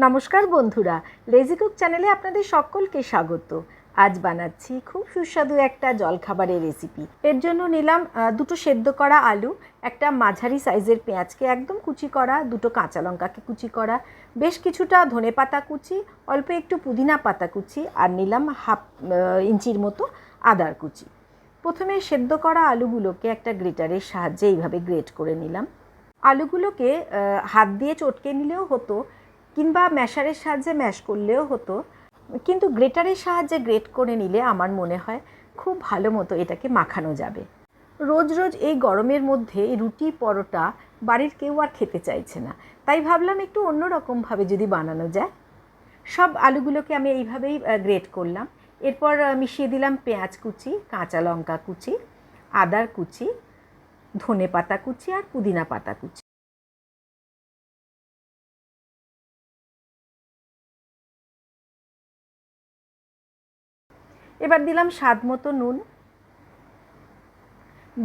নমস্কার বন্ধুরা, lazy cook চ্যানেলে আপনাদের সকলকে স্বাগত। আজ বানাচ্ছি খুব সুস্বাদু একটা জলখাবারের রেসিপি। এর জন্য নিলাম দুটো সেদ্ধ করা আলু, একটা মাঝারি সাইজের পেঁয়াজকে একদম কুচি করা, দুটো কাঁচা লঙ্কাকে কুচি করা, বেশ কিছুটা ধনেপাতা কুচি, অল্প একটু পুদিনা পাতা কুচি, আর নিলাম হাফ ইঞ্চির মতো আদার কুচি। প্রথমে সেদ্ধ করা আলুগুলোকে একটা গ্রেটারের সাহায্যে এইভাবে গ্রেট করে নিলাম। আলুগুলোকে হাত দিয়ে চটকে নিলেও হতো, কিংবা ম্যাশারের সাহায্যে ম্যাশ করলেও হতো, কিন্তু গ্রেটারের সাহায্যে গ্রেট করে নিলে আমার মনে হয় খুব ভালো মতো এটাকে মাখানো যাবে। রোজ রোজ এই গরমের মধ্যে রুটি পরোটা বাড়ির কেউ আর খেতে চাইছে না, তাই ভাবলাম একটু অন্যরকমভাবে যদি বানানো যায়। সব আলুগুলোকে আমি এইভাবেই গ্রেট করলাম। এরপর মিশিয়ে দিলাম পেঁয়াজ কুচি, কাঁচা লঙ্কা কুচি, আদার কুচি, ধনে পাতা কুচি আর পুদিনা পাতা কুচি। এবার দিলাম স্বাদ মতো নুন।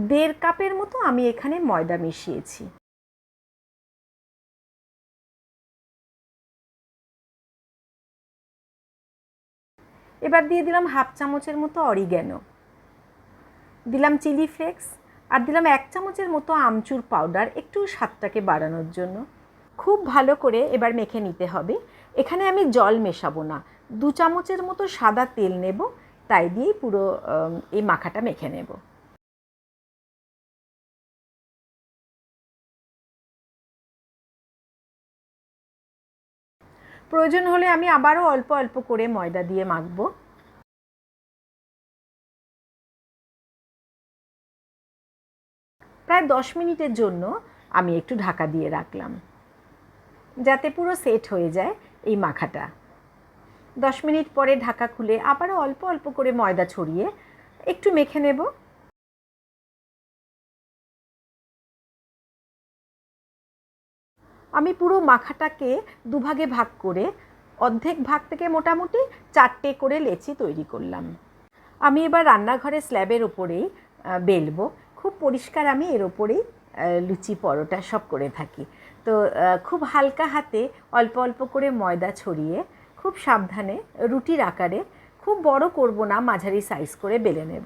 1.5 কাপের মতো আমি এখানে ময়দা মিশিয়েছি। এবার দিয়ে দিলাম হাফ চামচের মতো অরিগ্যানো, দিলাম চিলি ফ্লেক্স, আর দিলাম 1 চামচের মতো আমচুর পাউডার, একটু স্বাদটাকে বাড়ানোর জন্য। খুব ভালো করে এবার মেখে নিতে হবে। এখানে আমি জল মেশাবো না, 2 চামচের মতো সাদা তেল নেব, তাই দিয়েই পুরো এই মাখাটা মেখে নেব। প্রয়োজন হলে আমি আবারও অল্প অল্প করে ময়দা দিয়ে মাখবো। প্রায় 10 মিনিটের জন্য আমি একটু ঢাকা দিয়ে রাখলাম, যাতে পুরো সেট হয়ে যায় এই মাখাটা। 10 মিনিট পরে ঢাকা খুলে আবারও অল্প অল্প করে ময়দা ছড়িয়ে একটু মেখে নেব। আমি পুরো মাখাটাকে দুভাগে ভাগ করে অর্ধেক ভাগ থেকে মোটামুটি 4টে করে লেচি তৈরি করলাম। আমি এবার রান্নাঘরের স্ল্যাবের ওপরেই বেলবো। খুব পরিষ্কার আমি এর ওপরেই লুচি পরোটা সব করে থাকি। তো খুব হালকা হাতে অল্প অল্প করে ময়দা ছড়িয়ে খুব সাবধানে রুটির আকারে, খুব বড় করব না, মাঝারি সাইজ করে বেলে নেব।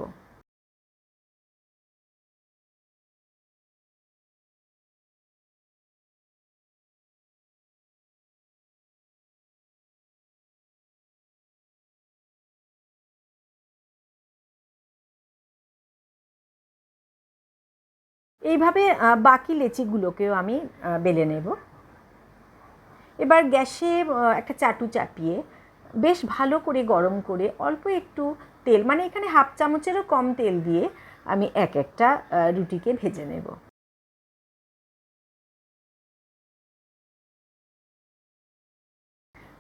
এইভাবে বাকি লেচিগুলোকেও আমি বেলে নেব। এবার গ্যাসে একটা চাটু চাপিয়ে বেশ ভালো করে গরম করে অল্প একটু তেল, মানে এখানে হাফ চামচেরও কম তেল দিয়ে আমি এক একটা রুটিকে ভেজে নেব।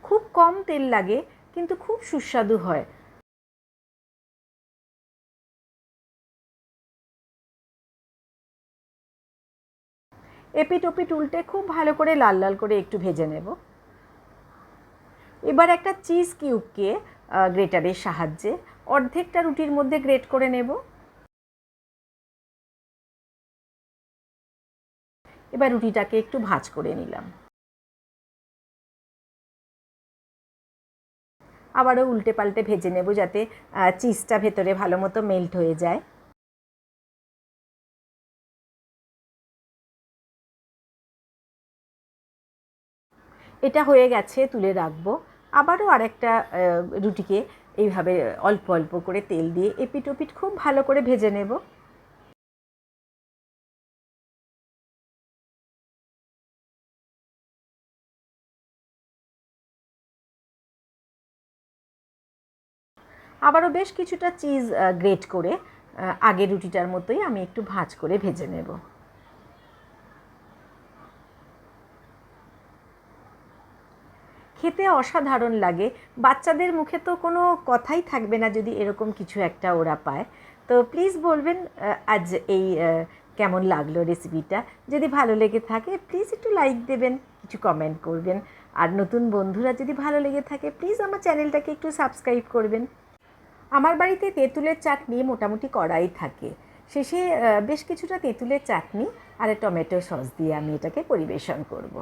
খুব কম তেল লাগে, কিন্তু খুব সুস্বাদু হয়। এপিট ওপিট উল্টে খুব ভালো করে লাল লাল করে একটু ভেজে নেব। এবার একটা চিজ কিউবকে গ্রেটারের সাহায্যে অর্ধেকটা রুটির মধ্যে গ্রেট করে নেব। এবার রুটিটাকে একটু ভাঁজ করে নিলাম। আবারও উল্টে পাল্টে ভেজে নেব, যাতে চিজটা ভেতরে ভালো মতো মেল্ট হয়ে যায়। এটা হয়ে গেছে, তুলে রাখবো। আবারও আরেকটা রুটিকে এইভাবে অল্প অল্প করে তেল দিয়ে এপিট ওপিট খুব ভালো করে ভেজে নেব। আবারও বেশ কিছুটা চিজ গ্রেট করে আগের রুটিটার মতোই আমি একটু ভাঁজ করে ভেজে নেব। খেতে অসাধারণ লাগে। বাচ্চাদের মুখে তো কোনো কথাই থাকবে না যদি এরকম কিছু একটা ওরা পায়। তো প্লিজ বলবেন আজ এই কেমন লাগলো রেসিপিটা। যদি ভালো লেগে থাকে প্লিজ একটু লাইক দেবেন, কিছু কমেন্ট করবেন। আর নতুন বন্ধুরা যদি ভালো লেগে থাকে প্লিজ আমার চ্যানেলটাকে একটু সাবস্ক্রাইব করবেন। আমার বাড়িতে তেঁতুলের চাটনি মোটামুটি করাই থাকে। শেষে বেশ কিছুটা তেঁতুলের চাটনি আর টমেটো সস দিয়ে আমি এটাকে পরিবেশন করব।